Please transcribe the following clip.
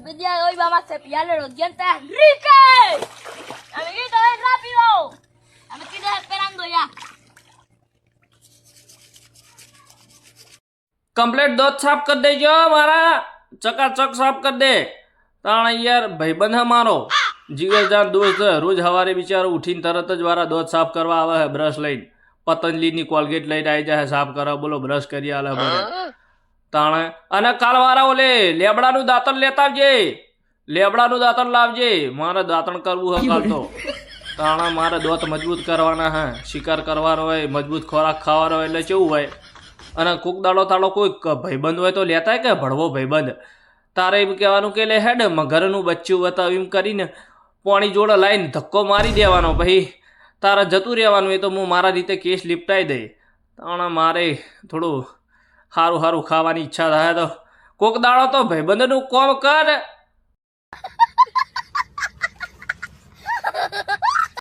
pedir hoy vamos a cepillarle los dientes a Enrique. Amiguito, ven rápido. Ya me estoy desesperando ya. Complete દોત સાફ કરી દેજો મારા ચકાચક સાફ કરી દે તાણ યાર ભાઈબંધ હે મારો જીગરજાન દોસ્ત હે. રોજ સવારે બિચારો ઉઠીને તરત જ મારા દોત સાફ કરવા આવે છે બ્રશ લઈને પતંજલિની કોલગેટ લઈને આવી જાય સાફ કરવા બોલો બ્રશ કરી આલે મને તાણે અને કાલ વાળા ઓલે લેબડાનું દાંતણ લેતા આવજે લેબડાનું દાંતણ લાવજે મારે દાંતણ કરવું હે કાલ તો તાણા મારે દોત મજબૂત કરવાના હે શિકાર કરવાનો હોય મજબૂત ખોરાક ખાવાનો હોય એટલે કેવું હોય અને કોક દાડો તાળો કોઈ ભાઈબંધ હોય તો લેતા કે ભળવો ભાઈબંધ તારે એમ કહેવાનું કે લે હેડ ઘરનું બચ્ચું બતાવ એમ કરીને પાણી જોડે લાવીને ધક્કો મારી દેવાનો પછી તારે જતું રહેવાનું એ તો હું મારા રીતે કેસ લીપટાઈ દઈ તાણા મારે થોડું સારું સારું ખાવાની ઈચ્છા થાય તો કોક દાડો તો ભાઈબંધનું કોમ કર